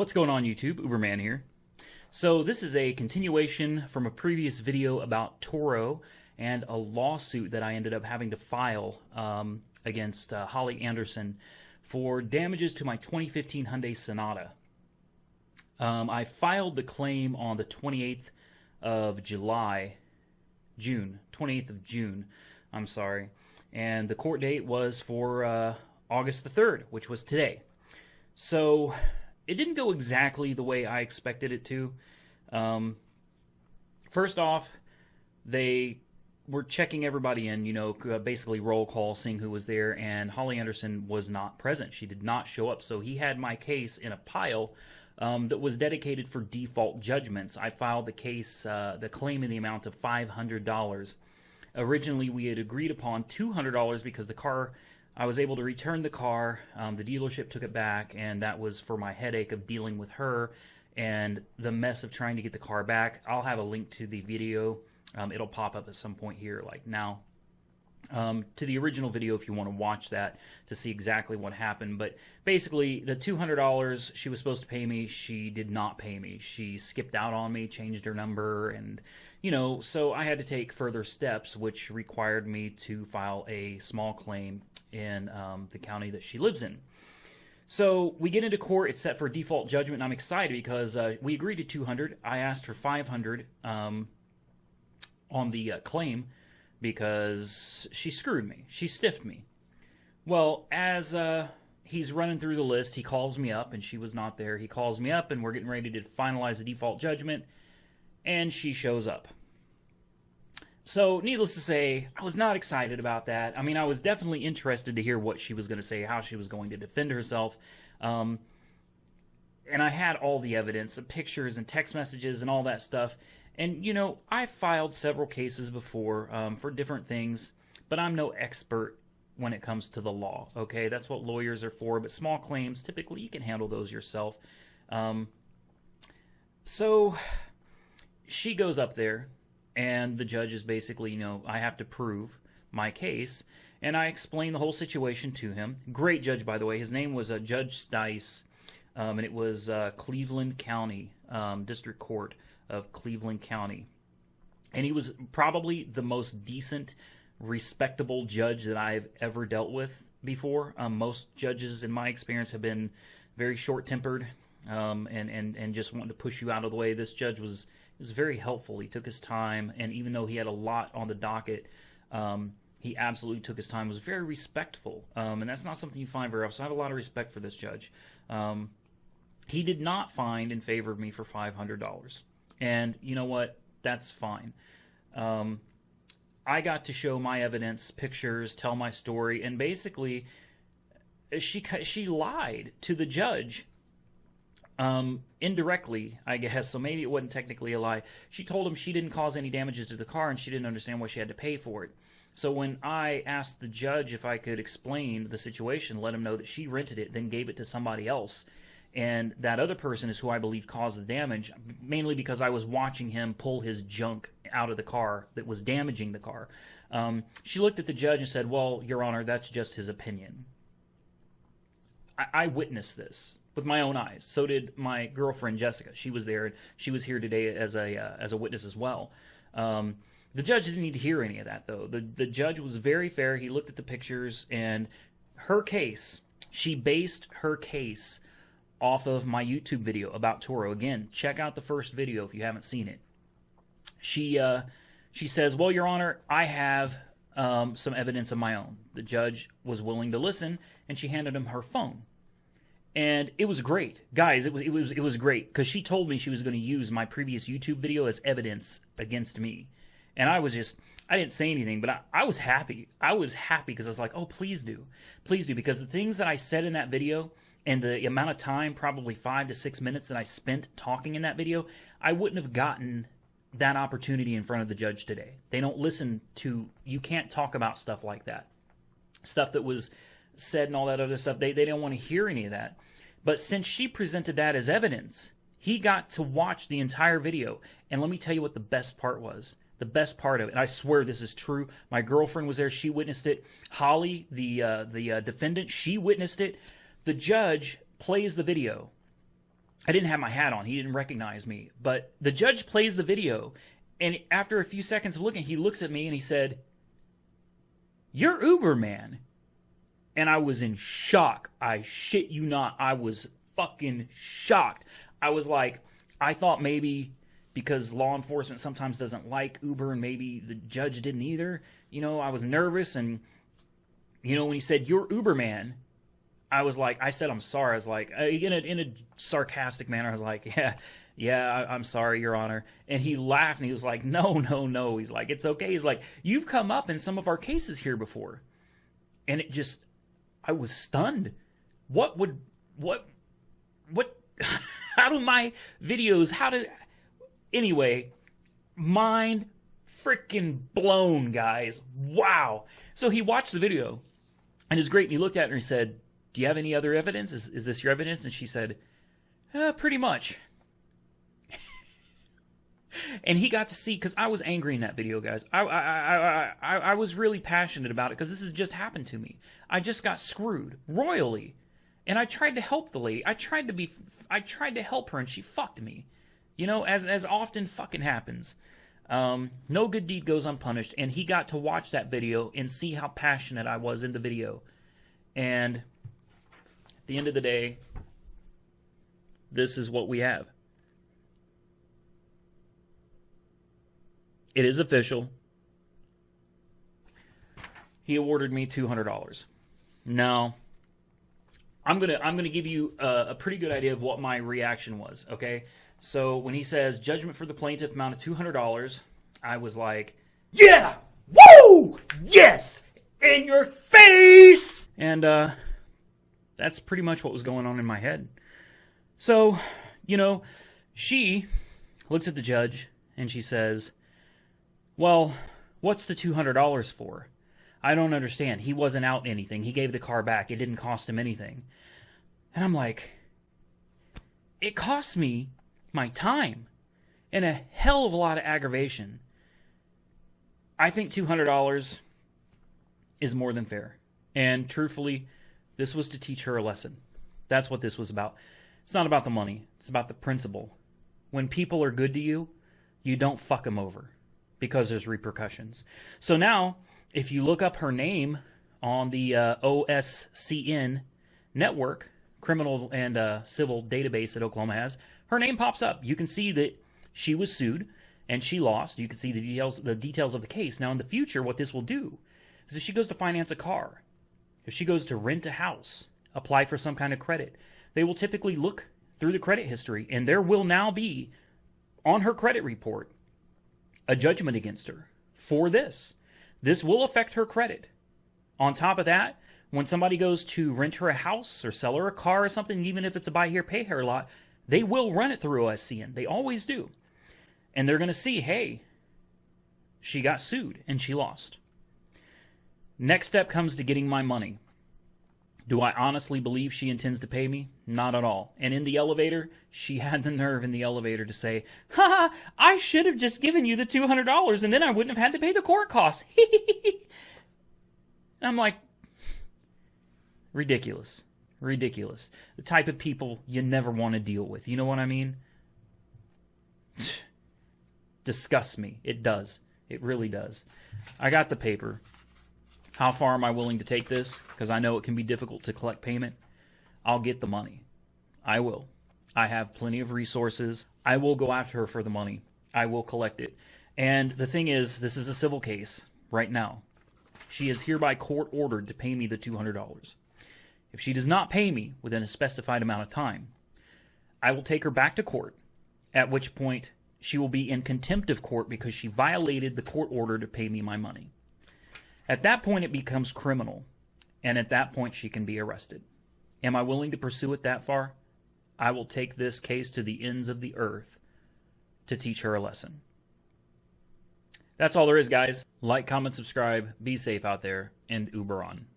What's going on, YouTube? Uberman here. So this is a continuation from a previous video about Turo and a lawsuit that I ended up having to file against Holly Anderson for damages to my 2015 Hyundai Sonata. I filed the claim on the 28th of June, I'm sorry, and the court date was for August the 3rd, which was today. So it didn't go exactly the way I expected it to. First off, they were checking everybody in, basically roll call, seeing who was there, and Holly Anderson was not present. She did not show up, so he had my case in a pile that was dedicated for default judgments. I filed the case, the claim in the amount of $500. Originally, we had agreed upon $200 because the car, I was able to return the car, the dealership took it back, and that was for my headache of dealing with her and the mess of trying to get the car back. I'll have a link to the video. It'll pop up at some point here, like now, to the original video if you want to watch that to see exactly what happened. But basically, the $200 she was supposed to pay me, she did not pay me. She skipped out on me, changed her number, and so I had to take further steps, which required me to file a small claim in the county that she lives in. So we get into court. It's set for a default judgment, and I'm excited because we agreed to $200. I asked for $500 on the claim because she screwed me. She stiffed me. Well, as he's running through the list, he calls me up, and she was not there. He calls me up, and we're getting ready to finalize the default judgment, and she shows up. So, needless to say, I was not excited about that. I mean, I was definitely interested to hear what she was going to say, how she was going to defend herself. And I had all the evidence, the pictures and text messages and all that stuff. And, I filed several cases before for different things, but I'm no expert when it comes to the law, okay? That's what lawyers are for, but small claims, typically you can handle those yourself. So, she goes up there. And the judge is basically, I have to prove my case. And I explained the whole situation to him. Great judge, by the way. His name was Judge Stice. And it was Cleveland County, District Court of Cleveland County. And he was probably the most decent, respectable judge that I've ever dealt with before. Most judges, in my experience, have been very short-tempered and just wanting to push you out of the way. This judge was very helpful. He took his time, and even though he had a lot on the docket, he absolutely took his time, was very respectful, and that's not something you find very often. So I have a lot of respect for this judge. He did not find in favor of me for $500, and you know what? That's fine. I got to show my evidence, pictures, tell my story, and basically she lied to the judge. Indirectly, I guess, so maybe it wasn't technically a lie. She told him she didn't cause any damages to the car and she didn't understand why she had to pay for it. So when I asked the judge if I could explain the situation, let him know that she rented it, then gave it to somebody else, and that other person is who I believe caused the damage, mainly because I was watching him pull his junk out of the car that was damaging the car. She looked at the judge and said, "Well, Your Honor, that's just his opinion." I witnessed this with my own eyes. So did my girlfriend Jessica. She was there. She was here today as a witness as well. The judge didn't need to hear any of that, though. The judge was very fair. He looked at the pictures, and her case, she based her case off of my YouTube video about Turo. Again, check out the first video if you haven't seen it. She says, "Well, Your Honor, I have some evidence of my own." The judge was willing to listen, and she handed him her phone. And it was great. Guys, it was great because she told me she was going to use my previous YouTube video as evidence against me. And I didn't say anything, but I was happy. I was happy because I was like, oh, please do. Please do. Because the things that I said in that video and the amount of time, probably 5 to 6 minutes that I spent talking in that video, I wouldn't have gotten that opportunity in front of the judge today. They don't listen to, you can't talk about stuff like that. Stuff that was said and all that other stuff, they don't want to hear any of that. But since she presented that as evidence, he got to watch the entire video. And let me tell you what the best part was. The best part of it, and I swear this is true, my girlfriend was there, she witnessed it. Holly, the defendant, she witnessed it. The judge plays the video, I didn't have my hat on. He didn't recognize me. But the judge plays the video, and after a few seconds of looking, he looks at me and he said, "You're Uber man." And I was in shock. I shit you not. I was fucking shocked. I was like, I thought maybe because law enforcement sometimes doesn't like Uber and maybe the judge didn't either. You know, I was nervous, and, you know, when he said, "You're Uber man," I was like, I said, "I'm sorry." I was like, in a sarcastic manner, I was like, I'm sorry, Your Honor. And he laughed and he was like, no. He's like, "It's okay." He's like, "You've come up in some of our cases here before." And it just, I was stunned. What, how do my videos, anyway, mind freaking blown, guys. Wow. So he watched the video, and it's great. And he looked at her and he said, "Do you have any other evidence? Is this your evidence?" And she said, "Pretty much." And he got to see, because I was angry in that video, guys. I was really passionate about it, because this has just happened to me. I just got screwed royally, and I tried to help the lady. I tried to help her, and she fucked me. You know, as often fucking happens. No good deed goes unpunished, and he got to watch that video and see how passionate I was in the video. And at the end of the day, this is what we have. It is official. He awarded me $200. Now, I'm gonna give you a pretty good idea of what my reaction was. Okay, so when he says judgment for the plaintiff amount of $200, I was like, "Yeah, woo, yes, in your face!" And that's pretty much what was going on in my head. So, you know, she looks at the judge and she says, "Well, what's the $200 for? I don't understand. He wasn't out anything. He gave the car back. It didn't cost him anything." And I'm like, it cost me my time and a hell of a lot of aggravation. I think $200 is more than fair. And truthfully, this was to teach her a lesson. That's what this was about. It's not about the money. It's about the principle. When people are good to you, you don't fuck them over, because there's repercussions. So now, if you look up her name on the OSCN network, criminal and civil database that Oklahoma has, her name pops up. You can see that she was sued and she lost. You can see the details of the case. Now, in the future, what this will do is if she goes to finance a car, if she goes to rent a house, apply for some kind of credit, they will typically look through the credit history, and there will now be, on her credit report, a judgment against her for this. This will affect her credit. On top of that, when somebody goes to rent her a house or sell her a car or something, even if it's a buy here, pay here lot, they will run it through OSCN. They always do. And they're going to see, hey, she got sued and she lost. Next step comes to getting my money. Do I honestly believe she intends to pay me? Not at all. And in the elevator, she had the nerve in the elevator to say, "Ha, I should have just given you the $200 and then I wouldn't have had to pay the court costs." And I'm like, ridiculous. Ridiculous. The type of people you never want to deal with. You know what I mean? Disgusts me. It does. It really does. I got the paper. How far am I willing to take this? Because I know it can be difficult to collect payment. I'll get the money. I will. I have plenty of resources. I will go after her for the money. I will collect it. And the thing is, this is a civil case right now. She is hereby court ordered to pay me the $200. If she does not pay me within a specified amount of time, I will take her back to court, at which point she will be in contempt of court because she violated the court order to pay me my money. At that point, it becomes criminal, and at that point, she can be arrested. Am I willing to pursue it that far? I will take this case to the ends of the earth to teach her a lesson. That's all there is, guys. Like, comment, subscribe, be safe out there, and Uber on.